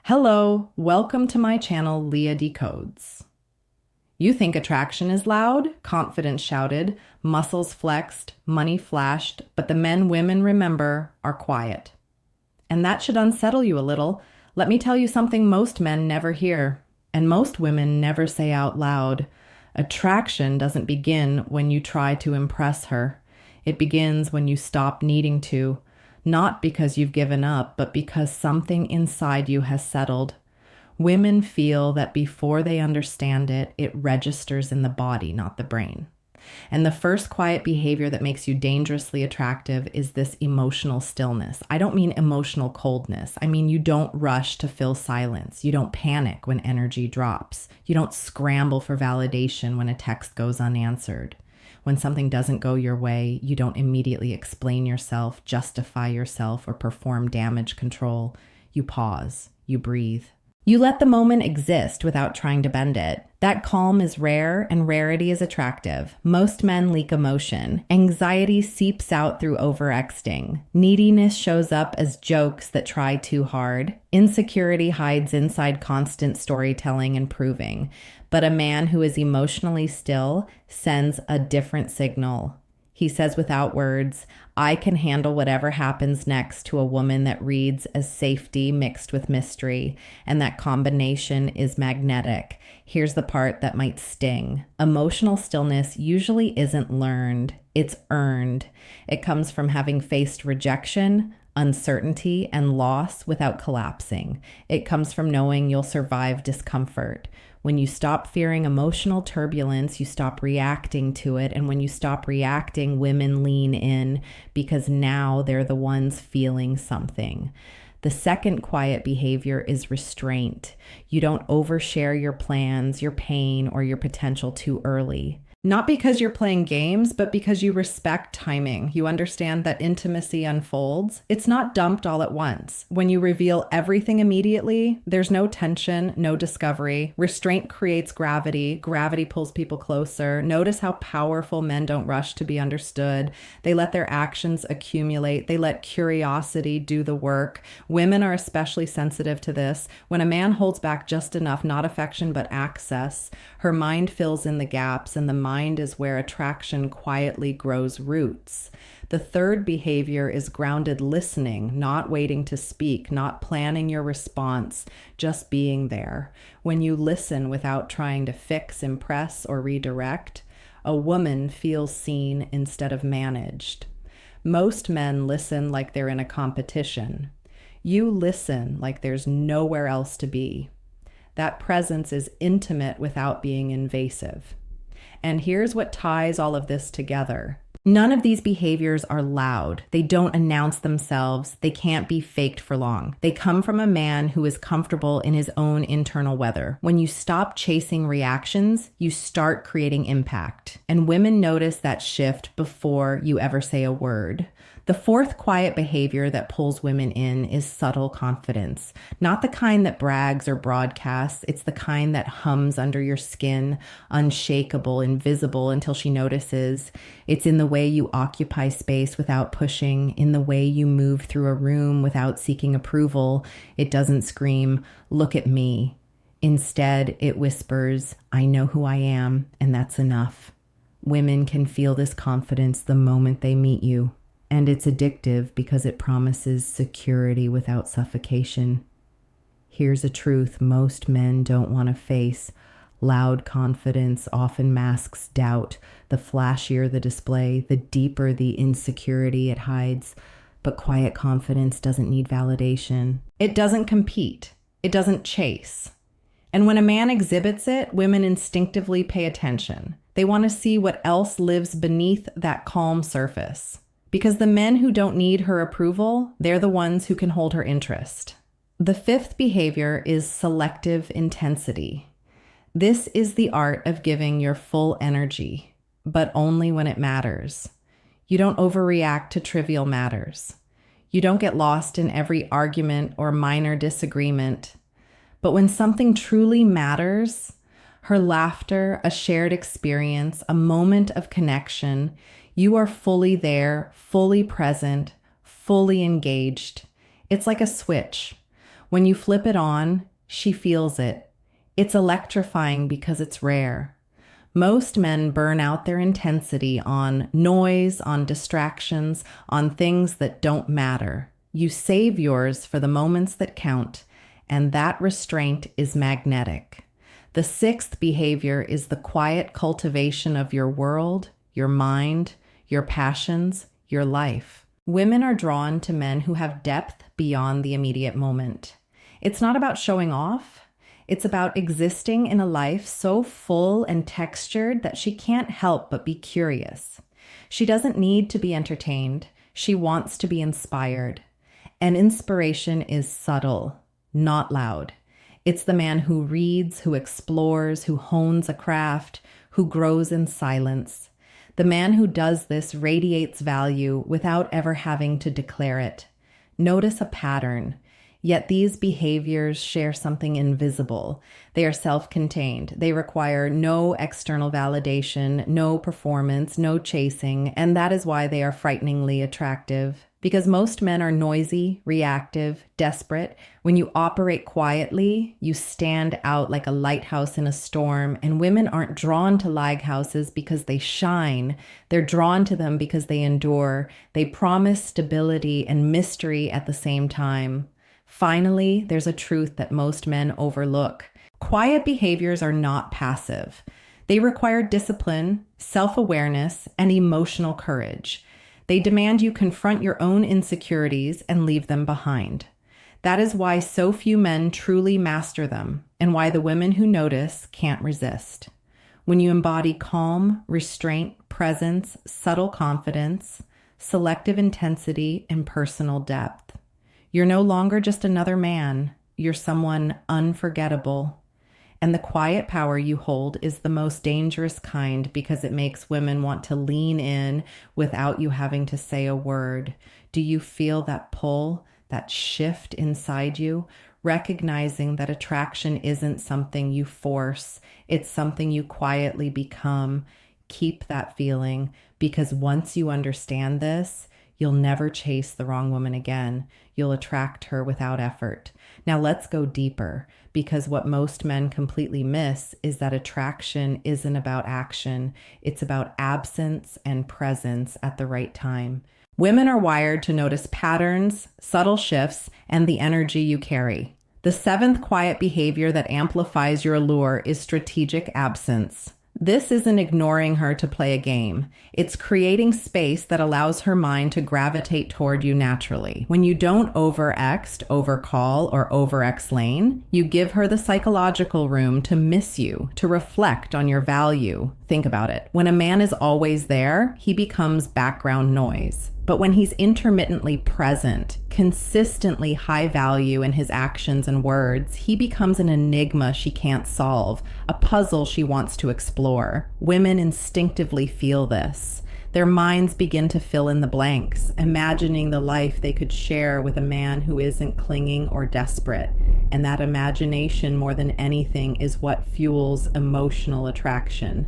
Hello, welcome to my channel, Leah Decodes. You think attraction is loud, confidence shouted, muscles flexed, money flashed, but the men women remember are quiet. And that should unsettle you a little. Let me tell you something most men never hear, and most women never say out loud. Attraction doesn't begin when you try to impress her. It begins when you stop needing to. Not because you've given up, but because something inside you has settled. Women feel that before they understand it, it registers in the body, not the brain. And the first quiet behavior that makes you dangerously attractive is this emotional stillness. I don't mean emotional coldness. I mean you don't rush to fill silence. You don't panic when energy drops. You don't scramble for validation when a text goes unanswered. When something doesn't go your way, you don't immediately explain yourself, justify yourself, or perform damage control. You pause. You breathe. You let the moment exist without trying to bend it. That calm is rare, and rarity is attractive. Most men leak emotion. Anxiety seeps out through overexting. Neediness shows up as jokes that try too hard. Insecurity hides inside constant storytelling and proving. But a man who is emotionally still sends a different signal. He says without words, I can handle whatever happens next, to a woman that reads as safety mixed with mystery, and that combination is magnetic. Here's the part that might sting. Emotional stillness usually isn't learned, it's earned. It comes from having faced rejection, uncertainty, and loss without collapsing. It comes from knowing you'll survive discomfort. When you stop fearing emotional turbulence, you stop reacting to it. And when you stop reacting, women lean in because now they're the ones feeling something. The second quiet behavior is restraint. You don't overshare your plans, your pain, or your potential too early. Not because you're playing games, but because you respect timing. You understand that intimacy unfolds. It's not dumped all at once. When you reveal everything immediately, there's no tension, no discovery. Restraint creates gravity. Gravity pulls people closer. Notice how powerful men don't rush to be understood. They let their actions accumulate. They let curiosity do the work. Women are especially sensitive to this. When a man holds back just enough, not affection, but access, her mind fills in the gaps, and the mind is where attraction quietly grows roots. The third behavior is grounded listening, not waiting to speak, not planning your response, just being there. When you listen without trying to fix, impress, or redirect, a woman feels seen instead of managed. Most men listen like they're in a competition. You listen like there's nowhere else to be. That presence is intimate without being invasive. And here's what ties all of this together. None of these behaviors are loud. They don't announce themselves. They can't be faked for long. They come from a man who is comfortable in his own internal weather. When you stop chasing reactions, you start creating impact. And women notice that shift before you ever say a word. The fourth quiet behavior that pulls women in is subtle confidence. Not the kind that brags or broadcasts. It's the kind that hums under your skin, unshakable, invisible until she notices. It's in the way you occupy space without pushing, in the way you move through a room without seeking approval. It doesn't scream, look at me. Instead, it whispers, I know who I am, and that's enough. Women can feel this confidence the moment they meet you. And it's addictive because it promises security without suffocation. Here's a truth most men don't want to face. Loud confidence often masks doubt. The flashier the display, the deeper the insecurity it hides. But quiet confidence doesn't need validation. It doesn't compete. It doesn't chase. And when a man exhibits it, women instinctively pay attention. They want to see what else lives beneath that calm surface. Because the men who don't need her approval, they're the ones who can hold her interest. The fifth behavior is selective intensity. This is the art of giving your full energy, but only when it matters. You don't overreact to trivial matters. You don't get lost in every argument or minor disagreement. But when something truly matters, her laughter, a shared experience, a moment of connection, you are fully there, fully present, fully engaged. It's like a switch. When you flip it on, she feels it. It's electrifying because it's rare. Most men burn out their intensity on noise, on distractions, on things that don't matter. You save yours for the moments that count, and that restraint is magnetic. The sixth behavior is the quiet cultivation of your world, your mind, your passions, your life. Women are drawn to men who have depth beyond the immediate moment. It's not about showing off. It's about existing in a life so full and textured that she can't help but be curious. She doesn't need to be entertained. She wants to be inspired. And inspiration is subtle, not loud. It's the man who reads, who explores, who hones a craft, who grows in silence. The man who does this radiates value without ever having to declare it. Notice a pattern. Yet these behaviors share something invisible. They are self-contained. They require no external validation, no performance, no chasing, and that is why they are frighteningly attractive. Because most men are noisy, reactive, desperate. When you operate quietly, you stand out like a lighthouse in a storm, and women aren't drawn to lighthouses because they shine. They're drawn to them because they endure. They promise stability and mystery at the same time. Finally, there's a truth that most men overlook. Quiet behaviors are not passive. They require discipline, self-awareness, and emotional courage. They demand you confront your own insecurities and leave them behind. That is why so few men truly master them, and why the women who notice can't resist. When you embody calm, restraint, presence, subtle confidence, selective intensity, and personal depth, you're no longer just another man. You're someone unforgettable. And the quiet power you hold is the most dangerous kind because it makes women want to lean in without you having to say a word. Do you feel that pull, that shift inside you? Recognizing that attraction isn't something you force. It's something you quietly become. Keep that feeling, because once you understand this, you'll never chase the wrong woman again. You'll attract her without effort. Now let's go deeper, because what most men completely miss is that attraction isn't about action. It's about absence and presence at the right time. Women are wired to notice patterns, subtle shifts, and the energy you carry. The seventh quiet behavior that amplifies your allure is strategic absence. This isn't ignoring her to play a game. It's creating space that allows her mind to gravitate toward you naturally. When you don't over-ext, over-call, or over-explain, you give her the psychological room to miss you, to reflect on your value. Think about it. When a man is always there, he becomes background noise. But when he's intermittently present, consistently high value in his actions and words, he becomes an enigma she can't solve, a puzzle she wants to explore. Women instinctively feel this. Their minds begin to fill in the blanks, imagining the life they could share with a man who isn't clinging or desperate. And that imagination, more than anything, is what fuels emotional attraction.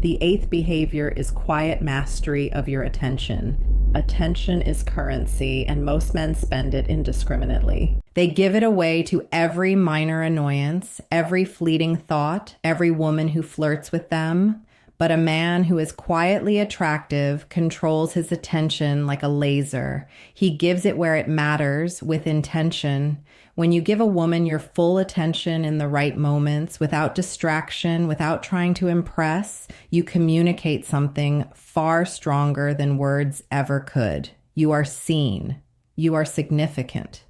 The eighth behavior is quiet mastery of your attention. Attention is currency, and most men spend it indiscriminately. They give it away to every minor annoyance, every fleeting thought, every woman who flirts with them. But a man who is quietly attractive controls his attention like a laser. He gives it where it matters with intention. When you give a woman your full attention in the right moments, without distraction, without trying to impress, you communicate something far stronger than words ever could. You are seen. You are significant.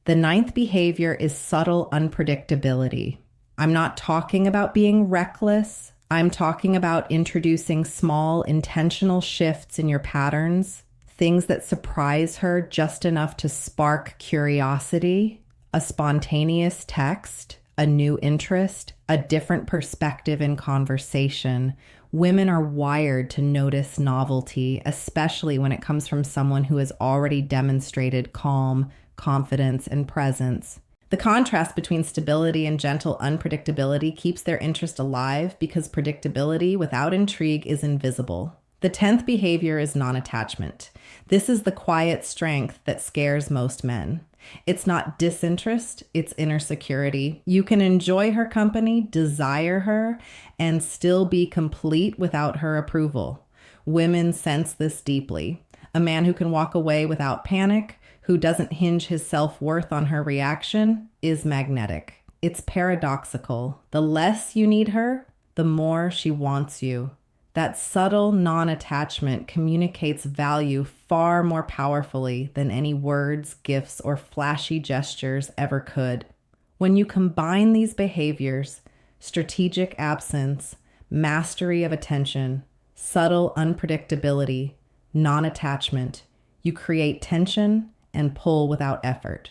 The ninth behavior is subtle unpredictability. I'm not talking about being reckless. I'm talking about introducing small, intentional shifts in your patterns, things that surprise her just enough to spark curiosity, a spontaneous text, a new interest, a different perspective in conversation. Women are wired to notice novelty, especially when it comes from someone who has already demonstrated calm, confidence, and presence. The contrast between stability and gentle unpredictability keeps their interest alive because predictability without intrigue is invisible. The 10th behavior is non-attachment. This is the quiet strength that scares most men. It's not disinterest, it's inner security. You can enjoy her company, desire her, and still be complete without her approval. Women sense this deeply. A man who can walk away without panic, who doesn't hinge his self-worth on her reaction, is magnetic. It's paradoxical. The less you need her, the more she wants you. That subtle non-attachment communicates value far more powerfully than any words, gifts, or flashy gestures ever could. When you combine these behaviors, strategic absence, mastery of attention, subtle unpredictability, non-attachment, you create tension and pull without effort.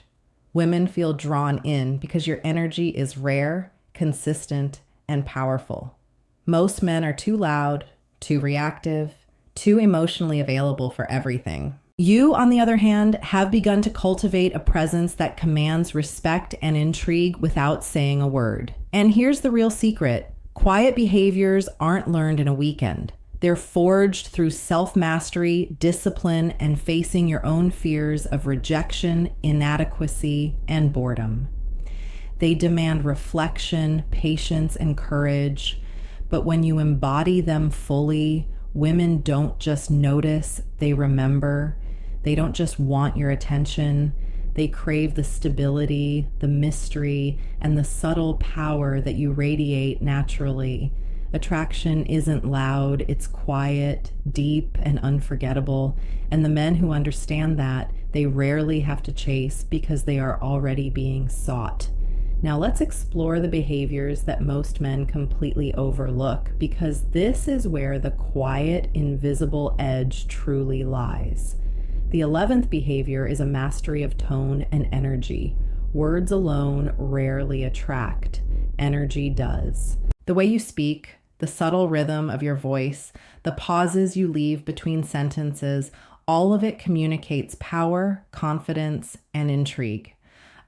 Women feel drawn in because your energy is rare, consistent, and powerful. Most men are too loud, too reactive, too emotionally available for everything. You, on the other hand, have begun to cultivate a presence that commands respect and intrigue without saying a word. And here's the real secret. Quiet behaviors aren't learned in a weekend. They're forged through self-mastery, discipline, and facing your own fears of rejection, inadequacy, and boredom. They demand reflection, patience, and courage. But when you embody them fully, women don't just notice, they remember. They don't just want your attention. They crave the stability, the mystery, and the subtle power that you radiate naturally. Attraction isn't loud, it's quiet, deep, and unforgettable. And the men who understand that, they rarely have to chase because they are already being sought. Now let's explore the behaviors that most men completely overlook, because this is where the quiet, invisible edge truly lies. The 11th behavior is a mastery of tone and energy. Words alone rarely attract. Energy does. The way you speak, the subtle rhythm of your voice, the pauses you leave between sentences, all of it communicates power, confidence, and intrigue.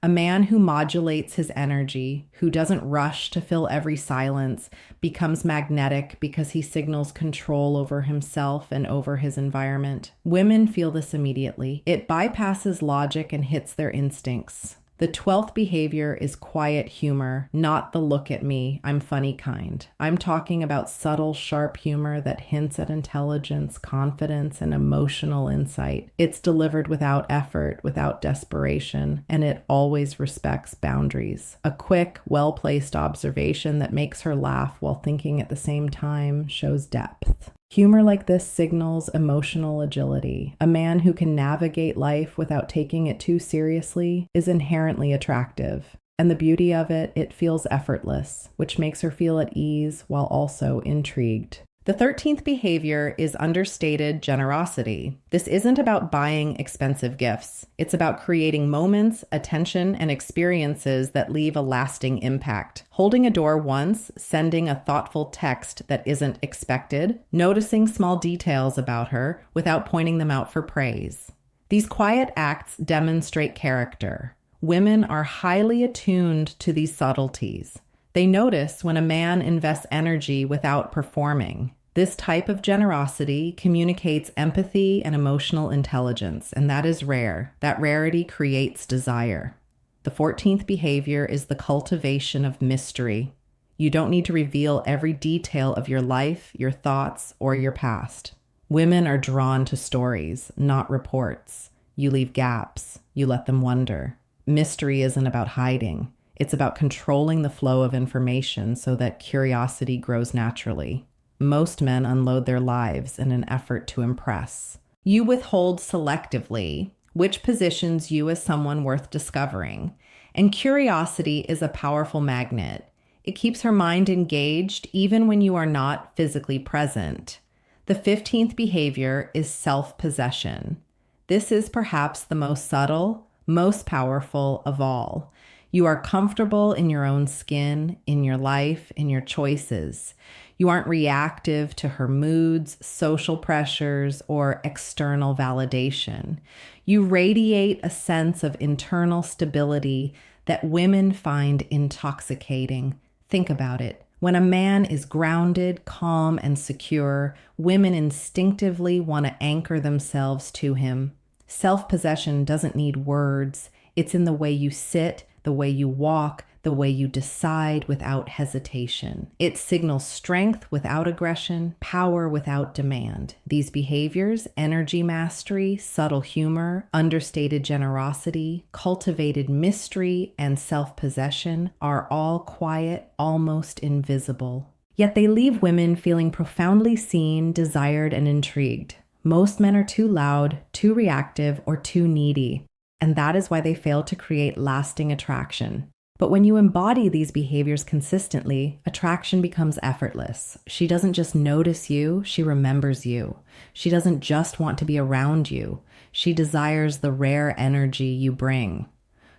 A man who modulates his energy, who doesn't rush to fill every silence, becomes magnetic because he signals control over himself and over his environment. Women feel this immediately. It bypasses logic and hits their instincts. The 12th behavior is quiet humor, not the look at me, I'm funny kind. I'm talking about subtle, sharp humor that hints at intelligence, confidence, and emotional insight. It's delivered without effort, without desperation, and it always respects boundaries. A quick, well-placed observation that makes her laugh while thinking at the same time shows depth. Humor like this signals emotional agility. A man who can navigate life without taking it too seriously is inherently attractive. And the beauty of it, it feels effortless, which makes her feel at ease while also intrigued. The 13th behavior is understated generosity. This isn't about buying expensive gifts. It's about creating moments, attention, and experiences that leave a lasting impact. Holding a door once, sending a thoughtful text that isn't expected, noticing small details about her without pointing them out for praise. These quiet acts demonstrate character. Women are highly attuned to these subtleties. They notice when a man invests energy without performing. This type of generosity communicates empathy and emotional intelligence, and that is rare. That rarity creates desire. The 14th behavior is the cultivation of mystery. You don't need to reveal every detail of your life, your thoughts, or your past. Women are drawn to stories, not reports. You leave gaps. You let them wonder. Mystery isn't about hiding. It's about controlling the flow of information so that curiosity grows naturally. Most men unload their lives in an effort to impress. You withhold selectively, which positions you as someone worth discovering. And curiosity is a powerful magnet. It keeps her mind engaged even when you are not physically present. The 15th behavior is self-possession. This is perhaps the most subtle, most powerful of all. You are comfortable in your own skin, in your life, in your choices. You aren't reactive to her moods, social pressures, or external validation. You radiate a sense of internal stability that women find intoxicating. Think about it. When a man is grounded, calm, and secure, women instinctively want to anchor themselves to him. Self-possession doesn't need words. It's in the way you sit, the way you walk, the way you decide without hesitation. It signals strength without aggression, power without demand. These behaviors, energy mastery, subtle humor, understated generosity, cultivated mystery, and self-possession, are all quiet, almost invisible. Yet they leave women feeling profoundly seen, desired, and intrigued. Most men are too loud, too reactive, or too needy, and that is why they fail to create lasting attraction. But when you embody these behaviors consistently, attraction becomes effortless. She doesn't just notice you, she remembers you. She doesn't just want to be around you, she desires the rare energy you bring.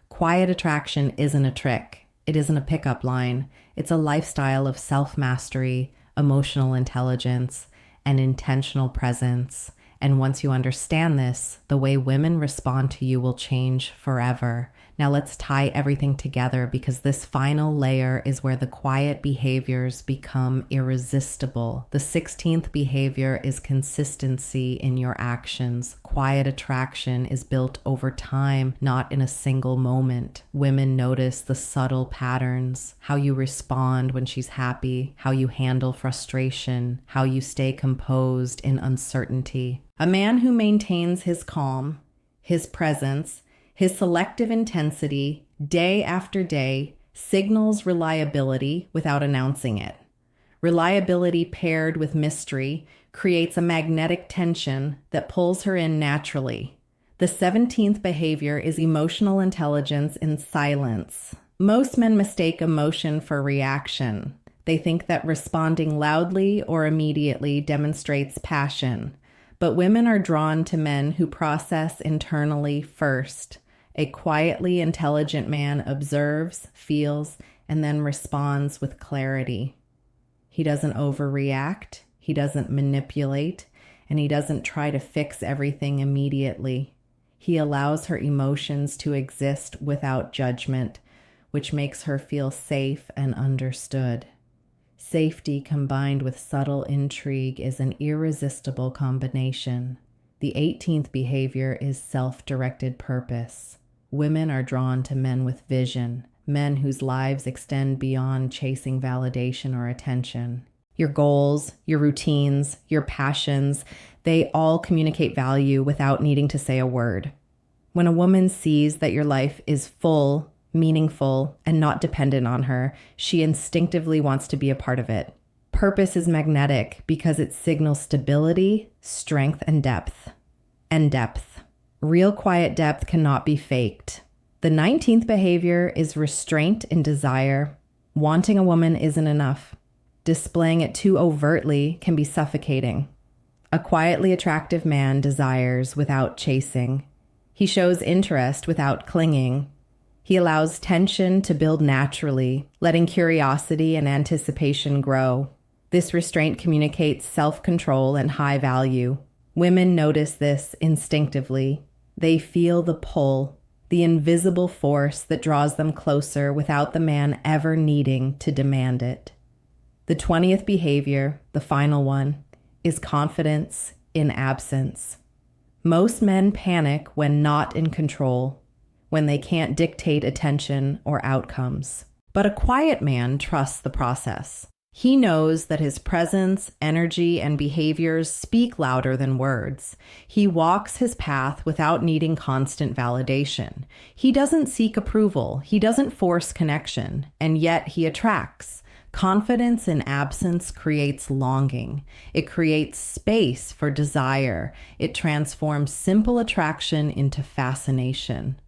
Quiet attraction isn't a trick. It isn't a pickup line. It's a lifestyle of self-mastery, emotional intelligence, and intentional presence. And once you understand this, the way women respond to you will change forever. Now let's tie everything together, because this final layer is where the quiet behaviors become irresistible. The 16th behavior is consistency in your actions. Quiet attraction is built over time, not in a single moment. Women notice the subtle patterns, how you respond when she's happy, how you handle frustration, how you stay composed in uncertainty. A man who maintains his calm, his presence, his selective intensity day after day signals reliability without announcing it. Reliability paired with mystery creates a magnetic tension that pulls her in naturally. The 17th behavior is emotional intelligence in silence. Most men mistake emotion for reaction. They think that responding loudly or immediately demonstrates passion. But women are drawn to men who process internally first. A quietly intelligent man observes, feels, and then responds with clarity. He doesn't overreact, he doesn't manipulate, and he doesn't try to fix everything immediately. He allows her emotions to exist without judgment, which makes her feel safe and understood. Safety combined with subtle intrigue is an irresistible combination. The 18th behavior is self-directed purpose. Women are drawn to men with vision, men whose lives extend beyond chasing validation or attention. Your goals, your routines, your passions, they all communicate value without needing to say a word. When a woman sees that your life is full, meaningful, and not dependent on her, she instinctively wants to be a part of it. Purpose is magnetic because it signals stability, strength, and depth. Real quiet depth cannot be faked. The 19th behavior is restraint in desire. Wanting a woman isn't enough. Displaying it too overtly can be suffocating. A quietly attractive man desires without chasing. He shows interest without clinging. He allows tension to build naturally, letting curiosity and anticipation grow. This restraint communicates self-control and high value. Women notice this instinctively. They feel the pull, the invisible force that draws them closer without the man ever needing to demand it. The 20th behavior, the final one, is confidence in absence. Most men panic when not in control, when they can't dictate attention or outcomes. But a quiet man trusts the process. He knows that his presence, energy, and behaviors speak louder than words. He walks his path without needing constant validation. He doesn't seek approval. He doesn't force connection, and yet he attracts. Confidence in absence creates longing. It creates space for desire. It transforms simple attraction into fascination.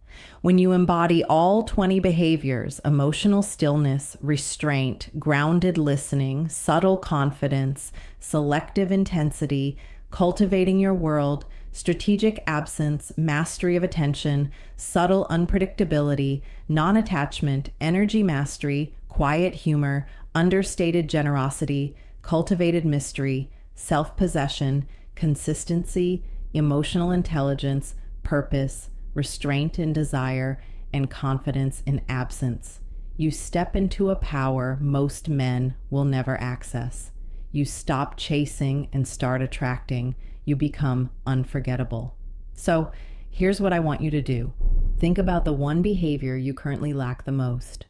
When you embody all 20 behaviors, emotional stillness, restraint, grounded listening, subtle confidence, selective intensity, cultivating your world, strategic absence, mastery of attention, subtle unpredictability, non-attachment, energy mastery, quiet humor, understated generosity, cultivated mystery, self-possession, consistency, emotional intelligence, purpose, restraint in desire, and confidence in absence. You step into a power most men will never access. You stop chasing and start attracting. You become unforgettable. So here's what I want you to do. Think about the one behavior you currently lack the most.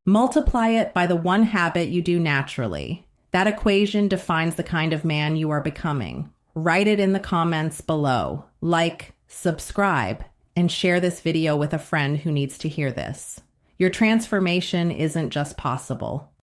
Multiply it by the one habit you do naturally. That equation defines the kind of man you are becoming. Write it in the comments below. Like, subscribe, and share this video with a friend who needs to hear this. Your transformation isn't just possible.